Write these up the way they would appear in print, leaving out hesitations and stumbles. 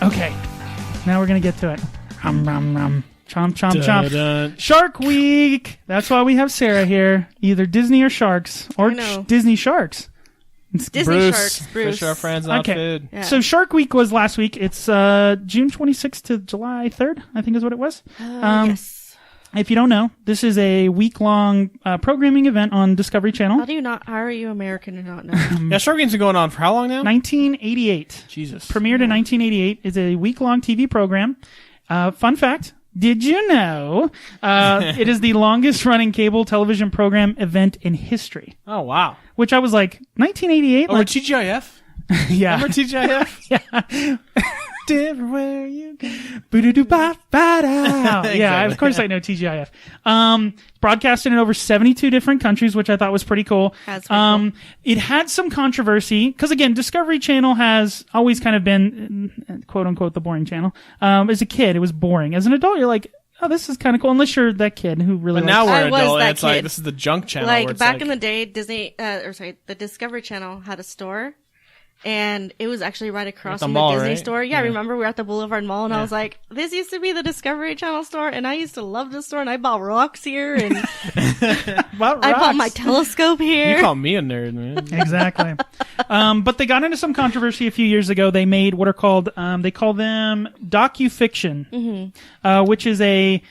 Okay. Now we're going to get to it. Chomp, chomp, chomp. Dun. Shark Week. That's why we have Sarah here. Either Disney or Sharks. Or Disney Sharks. Disney Sharks. Bruce. Fish are friends, not food. Yeah. So Shark Week was last week. It's June 26th to July 3rd, I think is what it was. Yes. If you don't know, this is a week-long programming event on Discovery Channel. How are you American and not know? Yeah, Shark Week's been going on for how long now? 1988. Jesus. Premiered in 1988. It's a week-long TV program. Fun fact. Did you know it is the longest-running cable television program event in history? Oh, wow. Which I was like, 1988? Over TGIF? Yeah. Remember TGIF? Yeah. Everywhere you go. Exactly. Yeah, of course I know TGIF. Broadcasted in over 72 different countries, which I thought was pretty cool. That's pretty cool. It had some controversy, because again, Discovery Channel has always kind of been, quote unquote, the boring channel. As a kid, it was boring. As an adult, you're like, oh, this is kind of cool, unless you're that kid who really But now we're I was adult, that and it's like, kid. this is the junk channel. Like where it's back in the day, the Discovery Channel had a store. And it was actually right across the from mall, the Disney right? store. Yeah, I remember we were at the Boulevard Mall, and Yeah. I was like, this used to be the Discovery Channel store, and I used to love this store, and I bought rocks here, and I bought my telescope here. You call me a nerd, man. Exactly. But they got into some controversy a few years ago. They made what are called, they call them docufiction, which is a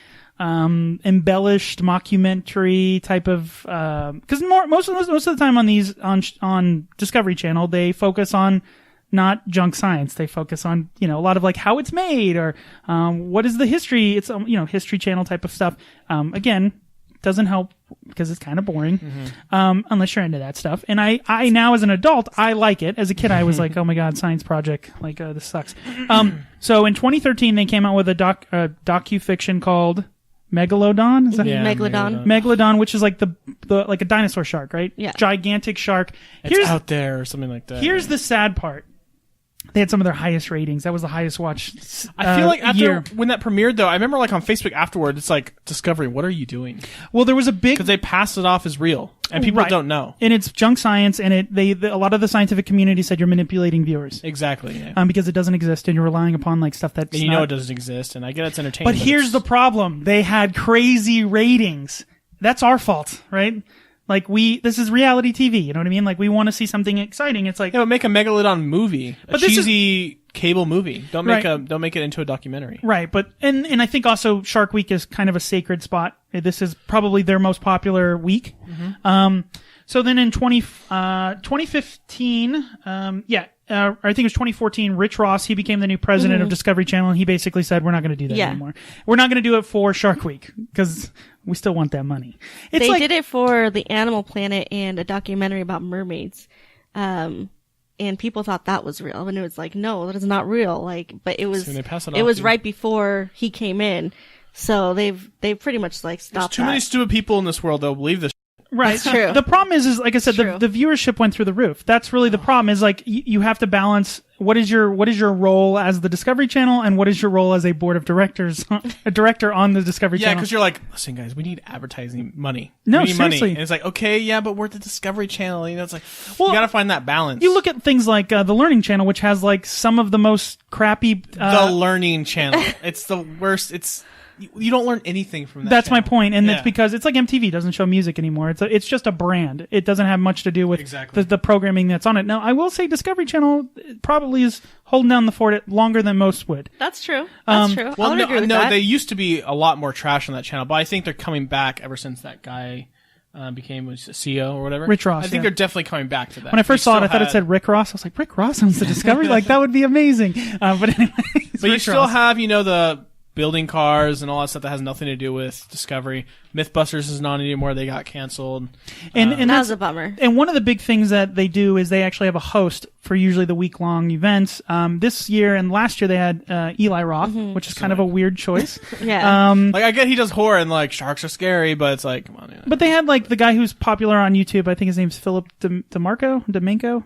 embellished mockumentary type of, cause most of the time on these, on Discovery Channel, they focus on not junk science. They focus on, a lot of like how it's made or, what is the history. It's, History Channel type of stuff. Again, doesn't help because it's kind of boring, unless you're into that stuff. And I now as an adult, I like it. As a kid, I was like, oh my God, science project. Like, this sucks. So in 2013, they came out with a docufiction called Megalodon? Is that Megalodon. Megalodon, which is like the like a dinosaur shark, right? Yeah. Gigantic shark. It's out there or something like that. Here's the sad part. They had some of their highest ratings. That was the highest watched I feel like year. when that premiered, though, I remember like on Facebook afterward, it's like, Discovery, what are you doing? Well, there was a big... Because they passed it off as real, and people don't know. And it's junk science, and a lot of the scientific community said you're manipulating viewers. Exactly, yeah. Because it doesn't exist, and you're relying upon like stuff that's And you know it doesn't exist, and I get it's entertainment. But here's the problem. They had crazy ratings. That's our fault, right? Like this is reality TV, you know what I mean? Like we want to see something exciting. It's like, yeah, but make a Megalodon movie, a cheesy cable movie. Don't make it into a documentary. Right, but and I think also Shark Week is kind of a sacred spot. This is probably their most popular week. So then in 2015, I think it was 2014, Rich Ross, he became the new president of Discovery Channel, and he basically said, we're not going to do that anymore. We're not going to do it for Shark Week, because we still want that money. They did it for the Animal Planet and a documentary about mermaids. And people thought that was real, and it was like, no, that is not real. But it was, it was right before he came in. So they've pretty much like stopped. There's too many stupid people in this world that will believe this. Right. That's true. The problem is like I said, the viewership went through the roof. That's really the problem is like you have to balance what is your role as the Discovery Channel and what is your role as a board of directors, a director on the Discovery Channel. Yeah, because you're like, listen guys, we need advertising money. No, we need seriously. money. And it's like, okay, yeah, but we're the Discovery Channel. It's like, you gotta find that balance. You look at things like the Learning Channel, which has like some of the most crappy... the Learning Channel. It's the worst. You don't learn anything from that. That's channel. my point, and it's because it's like MTV doesn't show music anymore. It's just a brand. It doesn't have much to do with the programming that's on it. Now, I will say Discovery Channel probably is holding down the fort longer than most would. That's true. That's true. Well, agree with that. They used to be a lot more trash on that channel, but I think they're coming back ever since that guy became a CEO or whatever. Rich Ross. I think they're definitely coming back to that. When I first saw it, I thought it said Rick Ross. I was like, Rick Ross owns the Discovery? Like, that would be amazing. But anyway. But you still have, the building cars and all that stuff that has nothing to do with Discovery. Mythbusters is not anymore. They got canceled. And that was a bummer. And one of the big things that they do is they actually have a host for usually the week-long events. This year and last year they had Eli Roth, which is kind of a weird choice. Yeah. Like, I get he does horror and, like, sharks are scary, but it's like, come on. But they had, like, the guy who's popular on YouTube. I think his name's Philip Domingo.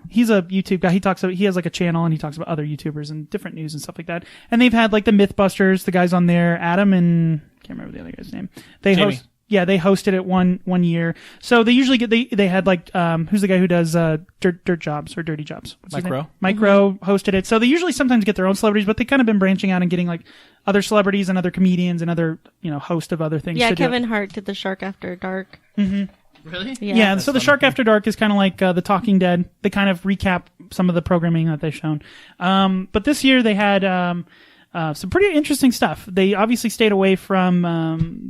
He's a YouTube guy. He has, like, a channel, and he talks about other YouTubers and different news and stuff like that. And they've had, like, the Mythbusters, the guys on there, Adam and... I can't remember the other guy's name. They host... they hosted it one year. So they usually they had like who's the guy who does dirt jobs or dirty jobs? What's Mike Rowe. Mike Rowe hosted it. So they usually sometimes get their own celebrities, but they kind of been branching out and getting like other celebrities and other comedians and other host of other things. Yeah, Kevin Hart did the Shark After Dark. Mm-hmm. Really? Yeah. So the Shark After Dark is kind of like The Talking Dead. They kind of recap some of the programming that they've shown. But this year they had some pretty interesting stuff. They obviously stayed away from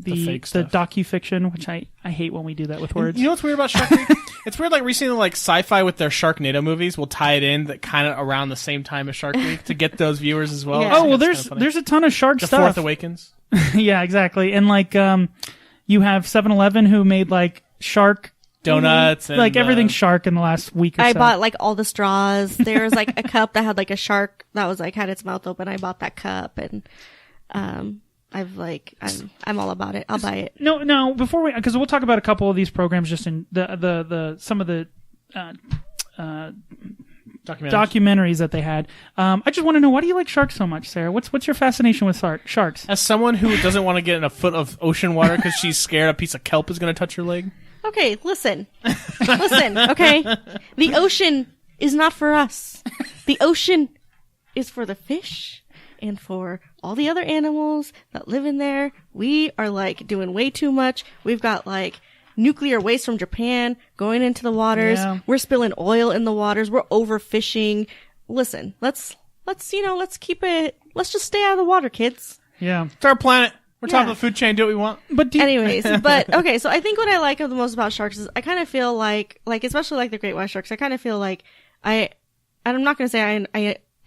the docu-fiction, which I hate when we do that with words. You know what's weird about Shark Week? It's weird, like recently, like Sci-Fi with their Sharknado movies will tie it in that kind of around the same time as Shark Week to get those viewers as well. Yeah. Oh well, there's a ton of shark The stuff. Fourth Awakens. Yeah, exactly. And like you have 7-Eleven who made like shark donuts and like everything's shark in the last week or so. I bought like all the straws. There was like a cup that had like a shark that was like had its mouth open. I bought that cup and I've like I'm all about it. I'll buy it. No, before we, because we'll talk about a couple of these programs just in the some of the documentaries that they had. I just want to know, why do you like sharks so much, Sarah? What's your fascination with sharks? As someone who doesn't want to get in a foot of ocean water because she's scared a piece of kelp is going to touch her leg. Okay, listen, okay? The ocean is not for us. The ocean is for the fish and for all the other animals that live in there. We are like doing way too much. We've got like nuclear waste from Japan going into the waters. Yeah. We're spilling oil in the waters. We're overfishing. Listen, let's keep it. Let's just stay out of the water, kids. Yeah. It's our planet. We're top of the food chain. Do what we want. But anyways, but okay. So I think what I like the most about sharks is I kind of feel like especially like the great white sharks. I kind of feel like and I'm not going to say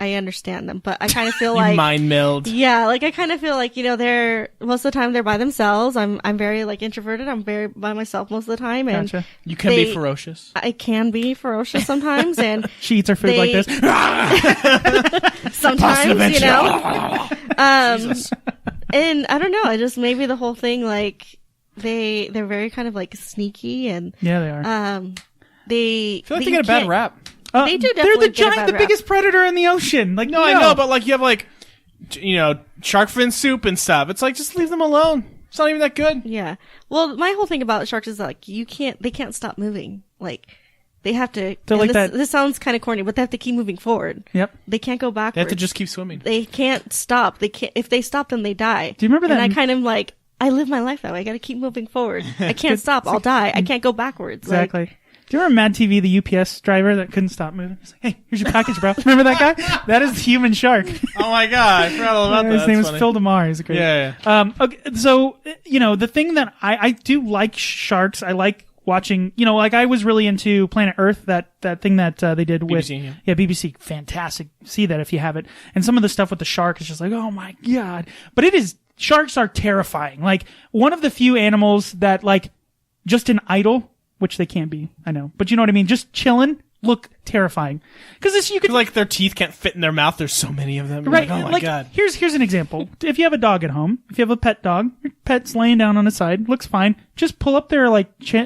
I understand them, but I kind of feel like mind meld. Yeah, like I kind of feel like they're most of the time they're by themselves. I'm very like introverted. I'm very by myself most of the time, and gotcha. You can be ferocious. I can be ferocious sometimes, and she eats her food like this. Sometimes, Jesus. And I don't know. I just maybe the whole thing like they're very kind of like sneaky and yeah, they are. I feel like they get a bad rap. They do definitely they're the biggest predator in the ocean. Like no, I know, but like you have like shark fin soup and stuff. It's like just leave them alone. It's not even that good. Yeah. Well, my whole thing about sharks is like they can't stop moving. Like they have to. Like that. This sounds kind of corny, but they have to keep moving forward. Yep. They can't go backwards. They have to just keep swimming. They can't stop. They can't. If they stop, then they die. Do you remember that? And I kind of like I live my life that way. I got to keep moving forward. I can't stop. I'll die. I can't go backwards. Exactly. Like, do you remember Mad TV, the UPS driver that couldn't stop moving? He's like, hey, here's your package, bro. Remember that guy? That is the human shark. Oh my god, I forgot all about that. His name is Phil DeMar. He's a great. Yeah. Okay, so the thing that I do like sharks. I like watching. Like I was really into Planet Earth. That thing that they did with BBC, BBC. Fantastic. See that if you have it. And some of the stuff with the shark is just like, oh my god. But sharks are terrifying. Like one of the few animals that like just an idle. Which they can't be, I know. But you know what I mean? Just chilling, look terrifying. Because you could like their teeth can't fit in their mouth. There's so many of them. You're right? Like, oh my god. Here's an example. If you have a dog at home, if you have a pet dog, your pet's laying down on its side, looks fine. Just pull up their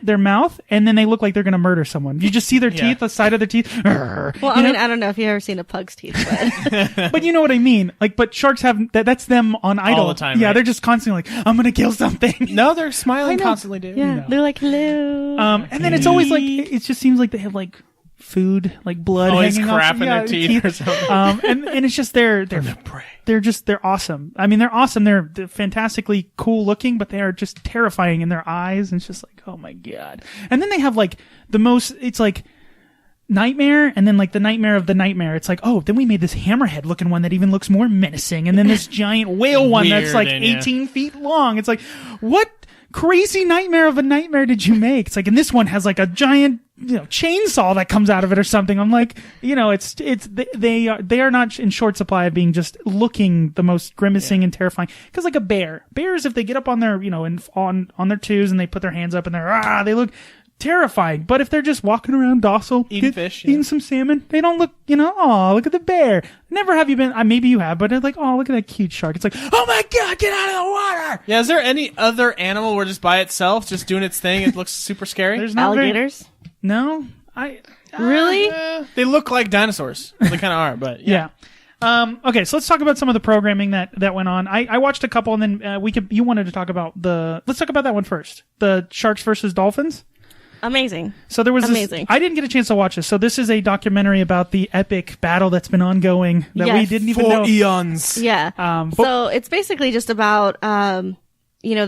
their mouth, and then they look like they're gonna murder someone. You just see their teeth, the side of their teeth. Well, I mean, I don't know if you've ever seen a pug's teeth, but but you know what I mean. Like, but sharks have that's them on idle all the time. Yeah, right? They're just constantly like, I'm gonna kill something. No, they're smiling constantly, dude. Yeah, they're like hello. And then it's always like it just seems like they have like food, like blood hanging crap off in their teeth or something. and it's just they're awesome. I mean, they're awesome. They're fantastically cool looking, but they are just terrifying in their eyes. And it's just like, oh my god. And then they have like it's like nightmare, and then like the nightmare of the nightmare. It's like, oh, then we made this hammerhead looking one that even looks more menacing, and then this giant whale one that's like 18 feet long. It's like, what crazy nightmare of a nightmare did you make? It's like, and this one has like a giant chainsaw that comes out of it or something. I'm like, they are not in short supply of being just looking the most grimacing and terrifying. Because like bears, if they get up on their on their twos and they put their hands up and they look terrifying. But if they're just walking around docile, eating some salmon, they don't look, look at the bear. Never have you been, maybe you have, but it's like, oh, look at that cute shark. It's like, oh my god, get out of the water. Yeah, is there any other animal where just by itself, just doing its thing, it looks super scary? There's alligators. No, really? They look like dinosaurs. They kind of are, but yeah. Okay, so let's talk about some of the programming that went on. I watched a couple, and then you wanted to talk about let's talk about that one first. The Sharks versus Dolphins. Amazing. So there was amazing. I didn't get a chance to watch this. So this is a documentary about the epic battle that's been ongoing that we didn't even know. For eons. Yeah. So it's basically just about, the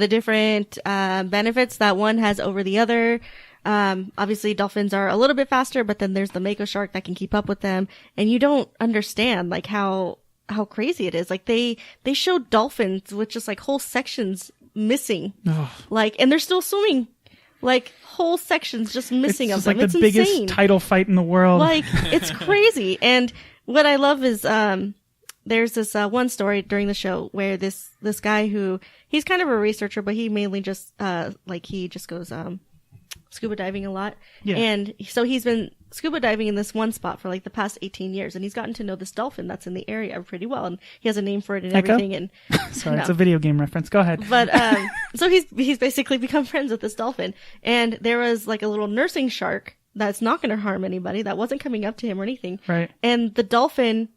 different benefits that one has over the other. Obviously dolphins are a little bit faster, but then there's the mako shark that can keep up with them. And you don't understand like how crazy it is. Like they showed dolphins with just like whole sections missing. Like, and they're still swimming. Like whole sections just missing of them. Like the biggest insane. Title fight in the world. Like it's crazy. And what I love is there's this one story during the show where this guy who he's kind of a researcher, but he mainly just he just goes scuba diving a lot. Yeah. And so he's been scuba diving in this one spot for like the past 18 years, and he's gotten to know this dolphin that's in the area pretty well, and he has a name for it and everything. And sorry, it's a video game reference. Go ahead. But so he's basically become friends with this dolphin, and there was like a little nursing shark that's not going to harm anybody, that wasn't coming up to him or anything. Right. And the dolphin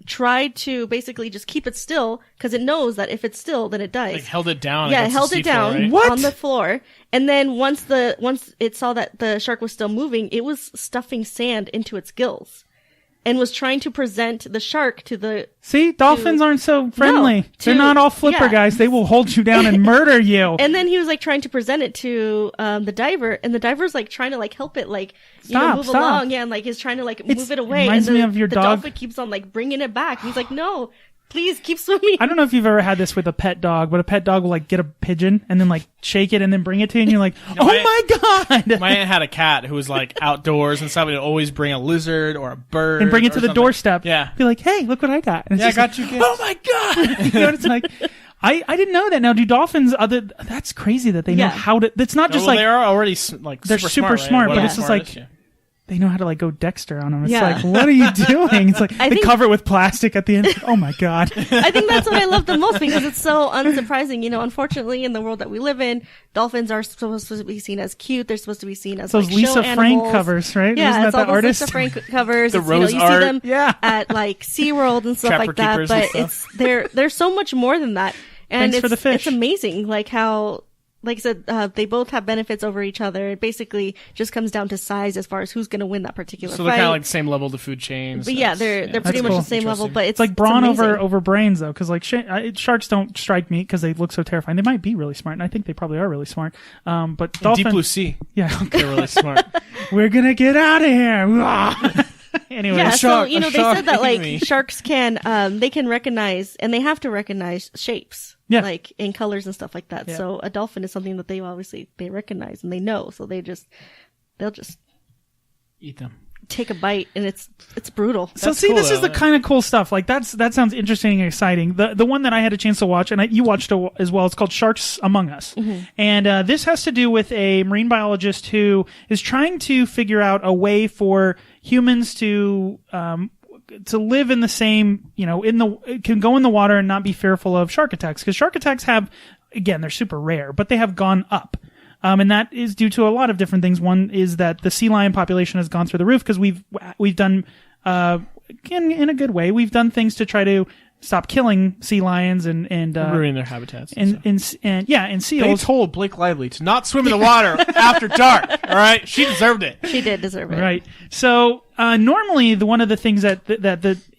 tried to basically just keep it still because it knows that if it's still, then it dies. Like held it down. Yeah, it held it down on the floor. And then once it saw that the shark was still moving, it was stuffing sand into its gills and was trying to present the shark to the... See, dolphins aren't so friendly. They're not all flipper guys. They will hold you down and murder you. And then he was like trying to present it to the diver, and the diver's like trying to like help it like move along. Yeah, and like he's trying to like move it away. Reminds me of your dog. The dolphin keeps on like bringing it back. He's like, no, please keep swimming. I don't know if you've ever had this with a pet dog, but a pet dog will like get a pigeon and then like shake it and then bring it to you, and you're like, my God. My aunt had a cat who was like outdoors and stuff, and would always bring a lizard or a bird and bring it to the doorstep. Yeah. Be like, hey, look what I got. And I got you kids. Oh my God. You know, it's like, I didn't know that. Now, do dolphins, that's crazy that they know how to, it's not just they are already like they're super smart, but it's just like, they know how to like go Dexter on them. It's like, what are you doing? It's like they cover it with plastic at the end. Oh my God. I think that's what I love the most because it's so unsurprising. You know, unfortunately, in the world that we live in, dolphins are supposed to be seen as cute. They're supposed to be seen as those like Lisa show Frank animals. covers, right? Yeah, isn't that it's all the artist? Lisa Frank covers. The rose you art. see them at like SeaWorld and stuff like that. But they're so much more than that. And Thanks for the fish. It's amazing, like how. Like I said, they both have benefits over each other. It basically just comes down to size as far as who's going to win that particular fight. So they're kind of like the same level of the food chain. But yeah, they're pretty much the same level. But it's like brawn over brains though, because like sharks don't strike me because they look so terrifying. They might be really smart, and I think they probably are really smart. But dolphins, Deep Blue Sea, they're really smart. We're gonna get out of here. Anyway, yeah. So they said that like sharks can they can recognize, and they have to recognize shapes. Yeah. Like in colors and stuff like that. Yeah. So a dolphin is something that they recognize and they know. So they'll just eat them. Take a bite, and it's brutal. So see, this is the kind of cool stuff. Like that sounds interesting and exciting. The one that I had a chance to watch, and you watched it as well. It's called Sharks Among Us, and this has to do with a marine biologist who is trying to figure out a way for humans to live in the same, can go in the water and not be fearful of shark attacks. Because shark attacks they're super rare, but they have gone up. And that is due to a lot of different things. One is that the sea lion population has gone through the roof because we've done, in a good way, we've done things to try to stop killing sea lions and ruining their habitats and seals. They told Blake Lively to not swim in the water after dark. All right, she deserved it. She did deserve it. Right. So normally one of the things that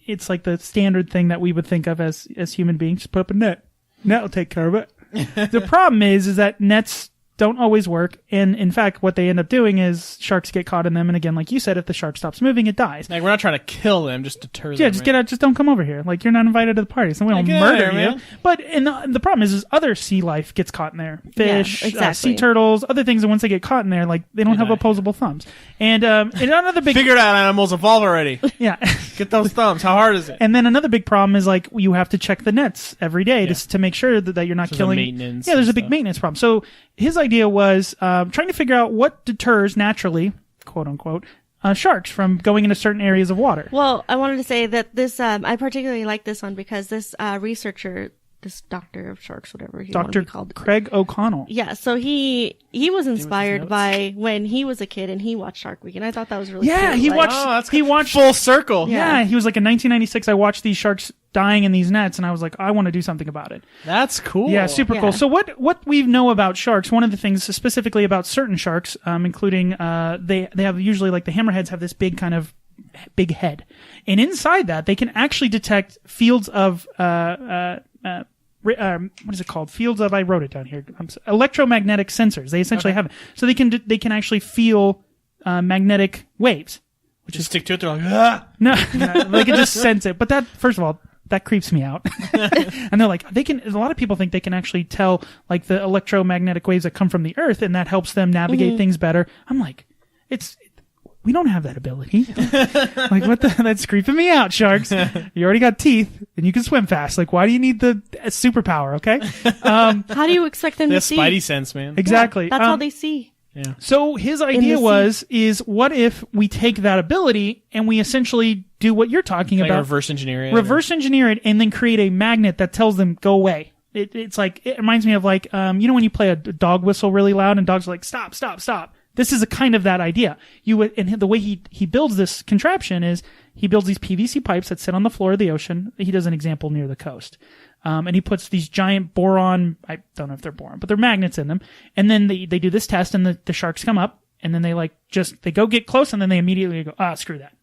it's like the standard thing that we would think of as human beings, just put up a net. Net will take care of it. The problem is that nets don't always work, and in fact what they end up doing is sharks get caught in them, and again, like you said, if the shark stops moving, it dies. Like, we're not trying to kill them, just deter them. Yeah, just get out, just don't come over here. Like, you're not invited to the party, so we don't murder you. Man. But the problem is other sea life gets caught in there. Fish, sea turtles, other things, and once they get caught in there, like, they don't have opposable thumbs. And another big... Figured out animals evolve already. Yeah. Get those thumbs. How hard is it? And then another big problem is, like, you have to check the nets every day to make sure that you're not killing... maintenance. Yeah, there's a big maintenance problem. So his idea was trying to figure out what deters naturally, quote unquote, sharks from going into certain areas of water. Well, I wanted to say that this, I particularly like this one because this researcher this doctor of sharks, whatever he Dr. called. Craig O'Connell. Yeah, so he was inspired by when he was a kid and he watched Shark Week, and I thought that was really yeah, cool. he watched full circle. Yeah, he was like in 1996. I watched these sharks dying in these nets, and I was like, I want to do something about it. That's cool. Yeah, super cool. So what we know about sharks? One of the things specifically about certain sharks, including they have usually like the hammerheads have this big kind of big head, and inside that they can actually detect fields of what is it called? Fields of, I wrote it down here. Electromagnetic sensors. They essentially have it. So they can actually feel magnetic waves. Which just stick to it. They're like, ah! No, they can just sense it. But that, first of all, that creeps me out. And they're like, a lot of people think they can actually tell like the electromagnetic waves that come from the earth, and that helps them navigate things better. I'm like, we don't have that ability. Like, that's creeping me out, sharks. You already got teeth and you can swim fast. Like, why do you need the superpower? Okay. How do you expect them to see? They have spidey sense, man. Exactly. Yeah, that's how they see. Yeah. So his idea is what if we take that ability and we essentially do what you're talking about? Reverse engineer it. And then create a magnet that tells them, go away. It's like, it reminds me of like, when you play a dog whistle really loud and dogs are like, stop, stop, stop. This is a kind of that idea. And the way he builds this contraption is he builds these PVC pipes that sit on the floor of the ocean. He does an example near the coast. And he puts these giant boron, I don't know if they're boron, but they're magnets in them. And then they do this test and the sharks come up and then they go get close and then they immediately go, screw that.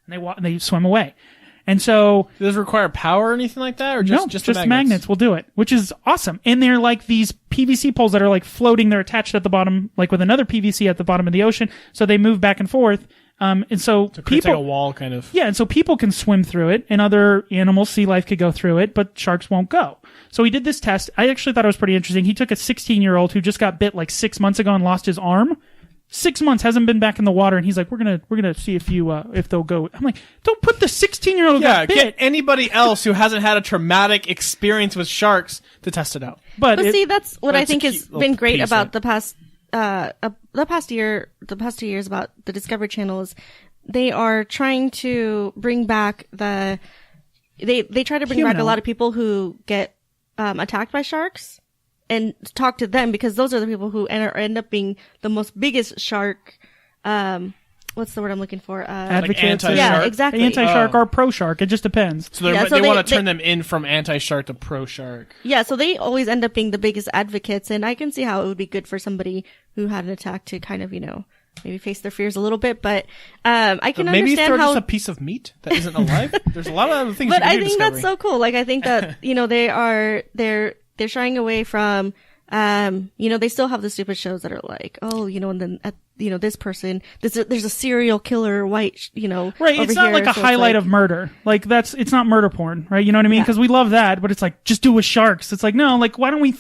And they swim away. And so, does it require power or anything like that, or just the magnets will do it, which is awesome. And they're like these PVC poles that are like floating. They're attached at the bottom, like with another PVC at the bottom of the ocean. So they move back and forth. And so people, like a wall kind of. Yeah, and so people can swim through it, and other animals, sea life could go through it, but sharks won't go. So he did this test. I actually thought it was pretty interesting. He took a 16-year-old who just got bit like 6 months ago and lost his arm. 6 months, hasn't been back in the water, and he's like, we're gonna see if they'll go. I'm like, don't put the 16-year-old yeah, got bit. Get anybody else who hasn't had a traumatic experience with sharks to test it out. But see, that's what I think has been great about the past 2 years about the Discovery Channel is they are trying to bring back they try to bring back a lot of people who get attacked by sharks and talk to them, because those are the people who end up being the biggest shark. What's the word I'm looking for? Advocates. Like anti-shark? Yeah, exactly. Anti-shark or pro-shark. It just depends. So they want to turn them in from anti-shark to pro-shark. Yeah, so they always end up being the biggest advocates, and I can see how it would be good for somebody who had an attack to kind of, maybe face their fears a little bit, but I can maybe understand throw how just a piece of meat that isn't alive. There's a lot of other things. But you can I do think Discovery. that's so cool. Like, I think that they're shying away from they still have the stupid shows that are like, and then this person, there's a serial killer white, right. It's not like a highlight of murder. Like it's not murder porn, right? You know what I mean? Because we love that, but it's like, just do with sharks. It's like, no, like, why don't we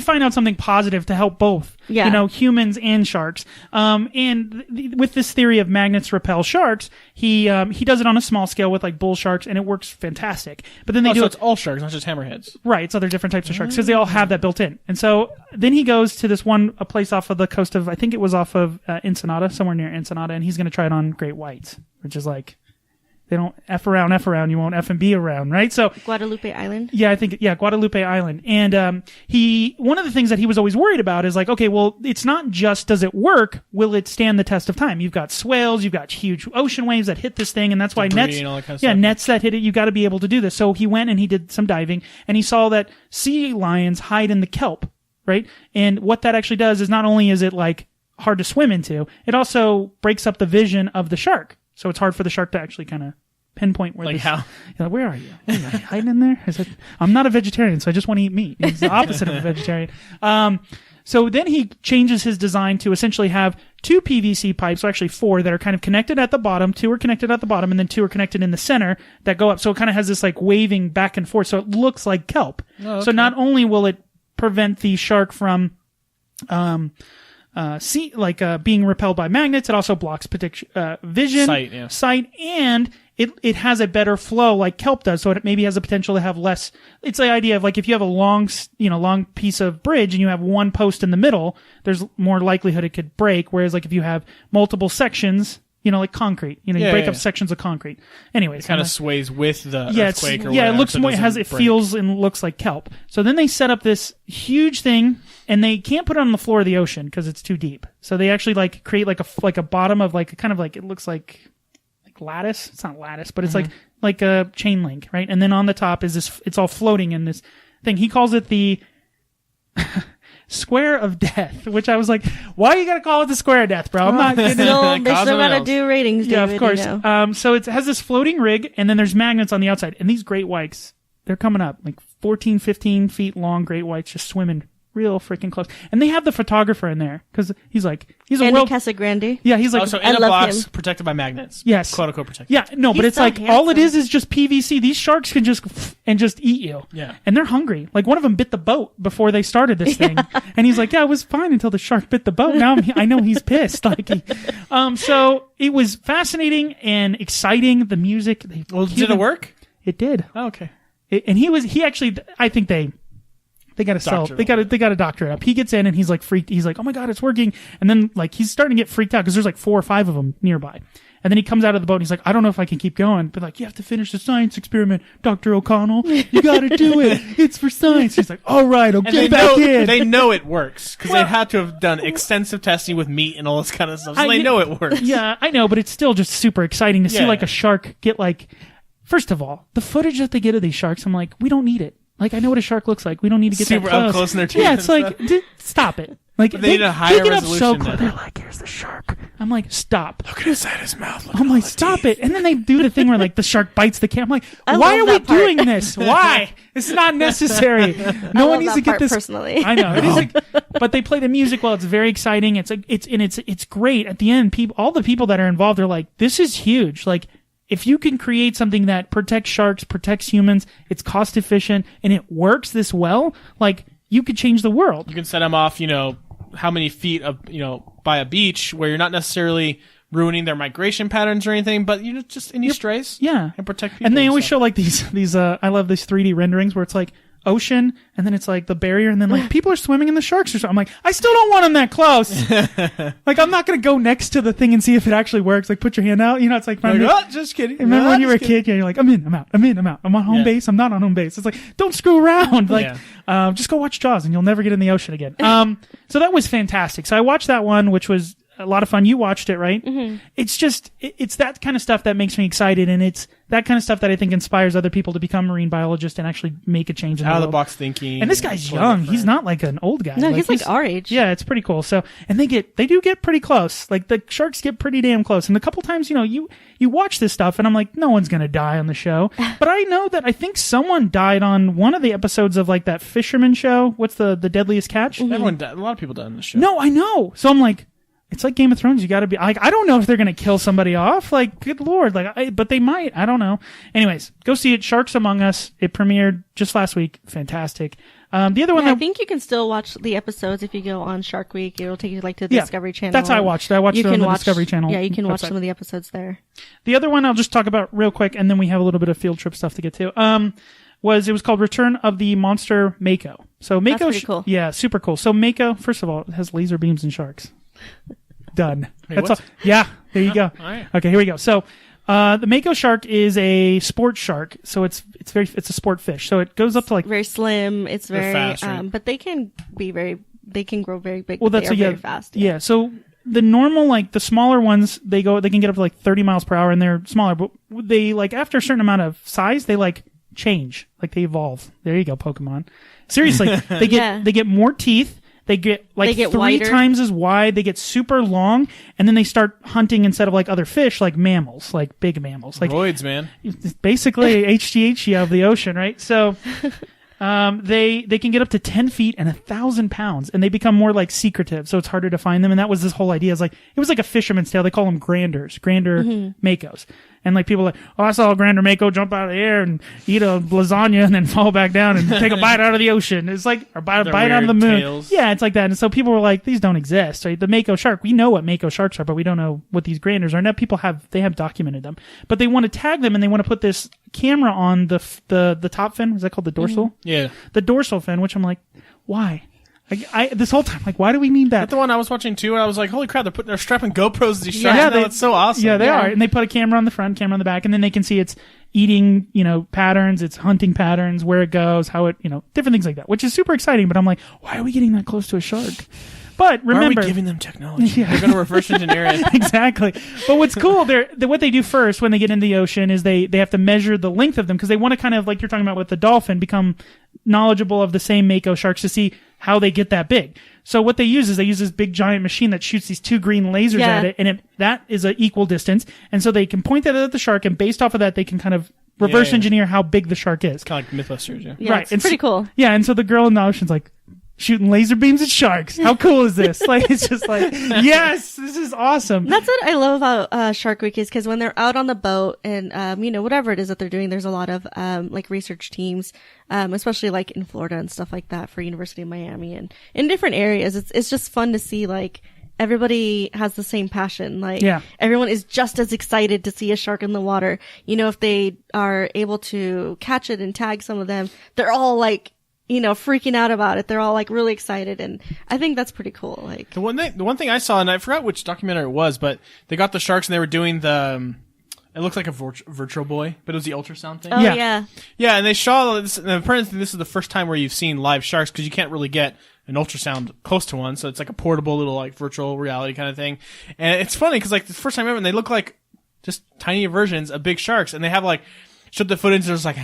find out something positive to help both, humans and sharks? With this theory of magnets repel sharks, he does it on a small scale with like bull sharks, and it works fantastic. But then they so it's all sharks, not just hammerheads. Right. It's other different types of sharks because they all have that built in. And so then he goes to this a place off of the coast of, I think it was off of Ensenada, somewhere near Ensenada, and he's going to try it on great whites, which is like, they don't F around, you won't F and B around, right? So Guadalupe Island? Yeah, Guadalupe Island. And one of the things that he was always worried about is like, okay, well, it's not just does it work, will it stand the test of time? You've got swales, you've got huge ocean waves that hit this thing, and that's why nets that hit it, you got to be able to do this. So he went and he did some diving, and he saw that sea lions hide in the kelp, right? And what that actually does is not only is it like hard to swim into, it also breaks up the vision of the shark. So it's hard for the shark to actually kind of pinpoint where. Like how? Where are you? Are you hiding in there? I'm not a vegetarian, so I just want to eat meat. It's the opposite of a vegetarian. So then he changes his design to essentially have 2 PVC pipes, so actually 4, that are kind of connected at the bottom. 2 are connected at the bottom, and then 2 are connected in the center that go up. So it kind of has this like waving back and forth. So it looks like kelp. Oh, okay. So not only will it prevent the shark from being repelled by magnets, it also blocks vision, sight, and it has a better flow like kelp does, so it maybe has a potential to have less. It's the idea of like if you have a long piece of bridge and you have one post in the middle, there's more likelihood it could break, whereas like if you have multiple sections, like concrete. You break up sections of concrete. Anyways, it kind of sways with the earthquake or whatever. Yeah, it looks more. It feels and looks like kelp. So then they set up this huge thing, and they can't put it on the floor of the ocean because it's too deep. So they actually create a bottom of it looks like lattice. It's not lattice, but it's like a chain link, right? And then on the top is this. It's all floating in this thing. He calls it the Square of Death, which I was like, why you gotta call it the Square of Death, bro? I'm not they still gotta do ratings, David, yeah, of course. So it has this floating rig, and then there's magnets on the outside. And these great whites, they're coming up, 14, 15 feet long great whites just swimming real freaking close. And they have the photographer in there, because he's a Andy Casagrande. Yeah, he's so in a box, protected by magnets. Yes. Quote unquote protected. Yeah, no, but it's all it is just PVC. These sharks can just eat you. Yeah. And they're hungry. One of them bit the boat before they started this thing. And he's like, yeah, it was fine until the shark bit the boat. Now I know he's pissed. So it was fascinating and exciting. The music. Did it work? It did. Oh, okay. I think they got to doctor it up. He gets in and he's freaked. He's like, oh my God, it's working. And then he's starting to get freaked out because there's 4 or 5 of them nearby. And then he comes out of the boat and he's like, I don't know if I can keep going. But you have to finish the science experiment, Dr. O'Connell. You got to do it. It's for science. He's like, all right, okay, back in. They know it works because they had to have done extensive testing with meat and all this kind of stuff. So they know it works. Yeah, I know, but it's still just super exciting to see a shark get first of all, the footage that they get of these sharks, I'm like, we don't need it. I know what a shark looks like. We don't need to get super that close. Up close in their teeth. Yeah, it's stop it. They need a higher get resolution. Up so close. They're like, here's the shark. I'm like, stop. Look at inside his mouth. I'm like, stop it. And then they do the thing where the shark bites the camera. I'm like, why are we doing this? Why? It's not necessary. No one needs to get this. Personally, I know. It is but they play the music well. It's very exciting. It's great. At the end, all the people that are involved are like, this is huge. If you can create something that protects sharks, protects humans, it's cost efficient, and it works this well, you could change the world. You can set them off, how many feet of, by a beach where you're not necessarily ruining their migration patterns or anything, but just any strays. Yeah. And protect people. And they always show these, I love these 3D renderings where it's ocean, and then it's the barrier, and then people are swimming in the sharks or something. I'm like, I still don't want them that close. I'm not going to go next to the thing and see if it actually works. Put your hand out. It's just kidding. Remember when you were a kid? Yeah, you're like, I'm in, I'm out, I'm in, I'm out. I'm on home base. I'm not on home base. It's don't screw around. Just go watch Jaws and you'll never get in the ocean again. So that was fantastic. So I watched that one, which was a lot of fun. You watched it, right? Mm-hmm. It's just, it's that kind of stuff that makes me excited, and it's that kind of stuff that I think inspires other people to become marine biologists and actually make a change in the world. Out of the box thinking. And this guy's young. He's not an old guy. No, he's our age. Yeah, it's pretty cool. So, and they do get pretty close. The sharks get pretty damn close. And a couple times, you watch this stuff and I'm like, no one's going to die on the show. But I know that I think someone died on one of the episodes of that fisherman show. What's the Deadliest Catch? Mm-hmm. Everyone died. A lot of people died on the show. No, I know. So I'm like, it's like Game of Thrones. You got to be I don't know if they're going to kill somebody off. Good Lord. But they might. I don't know. Anyways, go see it. Sharks Among Us. It premiered just last week. Fantastic. The other one. I think you can still watch the episodes if you go on Shark Week. It'll take you to the Discovery Channel. That's how I watched it. I watched it on the Discovery Channel. Yeah, you can watch some of the episodes there. The other one I'll just talk about real quick, and then we have a little bit of field trip stuff to get to. It was called Return of the Monster Mako. So Mako, that's pretty cool. Yeah, super cool. So Mako, first of all, it has laser beams and sharks. Done. Wait, that's what? all. Yeah, there you go. All right. Okay, here we go. So the Mako shark is a sport shark. So it's a sport fish. So it goes up to very slim. It's very fast, right? but they can grow very big. Well, they are very fast. Yeah. So the normal, the smaller ones, they can get up to 30 miles per hour, and they're smaller, but they after a certain amount of size, they change. They evolve. There you go, Pokemon. Seriously, they get more teeth. They get they get 3 wider. times as wide. They get super long, and then they start hunting instead of other fish, mammals, big mammals. Roids, man. Basically, HGH of the ocean, right? So they can get up to 10 feet and 1,000 pounds, and they become more secretive, so it's harder to find them. And that was this whole idea. It was like a fisherman's tale. They call them grander Makos. And people are I saw a grander Mako jump out of the air and eat a lasagna and then fall back down and take a bite out of the ocean. It's or bite out of the moon. Tails. Yeah, it's like that. And so people were like, these don't exist, right? The Mako shark, we know what Mako sharks are, but we don't know what these granders are. Now people have documented them, but they want to tag them and they want to put this camera on the top fin. Is that called the dorsal? Yeah. The dorsal fin, which I'm like, why? This whole time, like, why do we need that? That's the one I was watching too, and I was like, holy crap, they're strapping GoPros to these sharks. Yeah, that's so awesome. Yeah, they are. And they put a camera on the front, camera on the back, and then they can see its eating, patterns, its hunting patterns, where it goes, how it, different things like that, which is super exciting. But I'm like, why are we getting that close to a shark? But remember, why are we giving them technology? Yeah. They're going to reverse engineer it. Exactly. But what's cool, what they do first when they get into the ocean is they have to measure the length of them, because they want to kind of, like you're talking about with the dolphin, become knowledgeable of the same mako sharks to see how they get that big. So what they use is this big giant machine that shoots these 2 green lasers at it, and that is an equal distance. And so they can point that at the shark, and based off of that, they can kind of reverse engineer how big the shark is. It's kind of like Mythbusters, yeah. Right. It's pretty cool. Yeah, and so the girl in the ocean's like, shooting laser beams at sharks. How cool is this? Like, it's just like, yes, this is awesome. That's what I love about Shark Week, is because when they're out on the boat and, whatever it is that they're doing, there's a lot of, research teams, especially like in Florida and stuff like that for University of Miami and in different areas. It's just fun to see, like, everybody has the same passion. Like, everyone is just as excited to see a shark in the water. If they are able to catch it and tag some of them, they're all like, freaking out about it. They're all like really excited, and I think that's pretty cool. Like the one thing I saw, and I forgot which documentary it was, but they got the sharks and they were doing the. It looks like a Virtual Boy, but it was the ultrasound thing. Oh yeah. Yeah, and they shot this. And apparently, this is the first time where you've seen live sharks, because you can't really get an ultrasound close to one, so it's like a portable little like virtual reality kind of thing. And it's funny because like the first time ever, and they look like just tiny versions of big sharks, and they have like. Showed the footage, there's like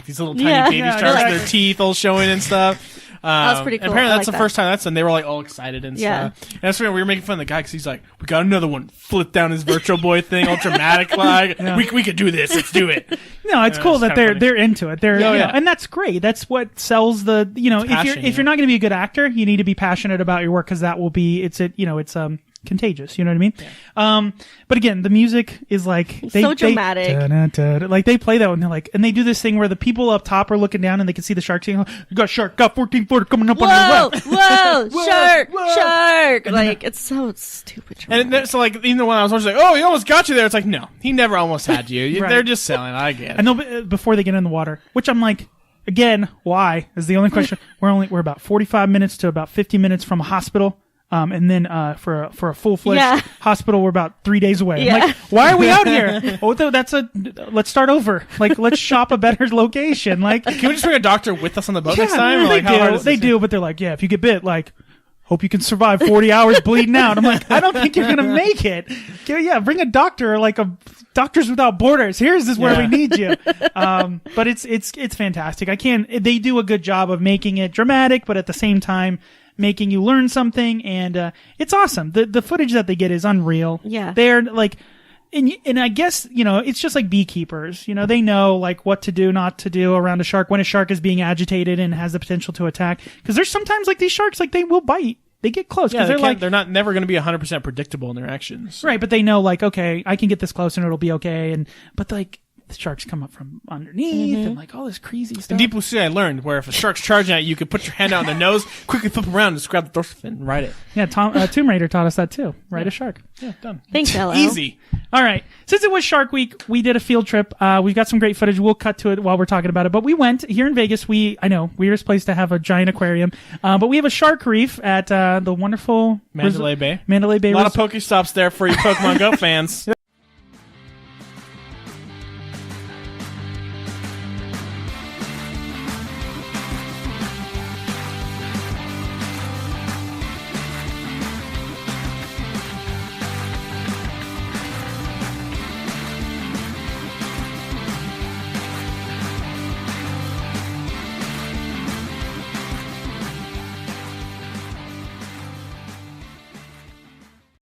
these little tiny baby sharks, like, their teeth all showing and stuff. That's pretty cool. And apparently that's the first time and they were like all excited and stuff. And that's when we were making fun of the guy, because he's like, we got another one, flip down his Virtual Boy thing, all dramatic, like, we could do this, let's do it. No, it's cool that they're into it. And that's great. That's what sells the, if you're not going to be a good actor, you need to be passionate about your work, because that will be, it's contagious, you know what I mean? Yeah. But again, the music is like so dramatic. Like they play that when they're like, and they do this thing where the people up top are looking down and they can see the shark saying, "You got shark, got 14-footer coming up on your left." Whoa, shark! Like it's so stupid. Dramatic. And so like even the one I was watching, like, oh, he almost got you there. It's like, no, he never almost had you. Right. They're just selling. I get it. And they'll, before they get in the water, which I'm like, again, why is the only question. We're about 45 minutes to about 50 minutes from a hospital. And then for a full-fledged hospital, we're about 3 days away. I'm like, why are we out here? Let's start over. Like, let's shop a better location. Like, can we just bring a doctor with us on the boat next time? They do, but they're like, yeah, if you get bit, like, hope you can survive 40 hours bleeding out. I'm like, I don't think you're gonna make it. Yeah, bring a doctor, like a Doctors Without Borders. This is where we need you. But it's fantastic. They do a good job of making it dramatic, but at the same time, making you learn something, and it's awesome. The footage that they get is unreal. Yeah. They're like, and I guess, it's just like beekeepers. They know like what to do, not to do around a shark when a shark is being agitated and has the potential to attack. Because there's sometimes like these sharks, like they will bite. They get close. Yeah, they're not never going to be 100% predictable in their actions. Right, but they know like, okay, I can get this close and it'll be okay. But like, the sharks come up from underneath and like all this crazy stuff. In Deep Blue Sea, I learned where if a shark's charging at you, you could put your hand out on their nose, quickly flip around, and just grab the dorsal fin and ride it. Yeah, Tomb Raider taught us that too. Ride a shark. Yeah, done. Thanks, LL. Easy. All right. Since it was Shark Week, we did a field trip. We've got some great footage. We'll cut to it while we're talking about it. But we went here in Vegas. Weirdest place to have a giant aquarium. But we have a shark reef at the wonderful Mandalay Bay. Mandalay Bay. A lot of Pokestops there for you Pokemon Go fans.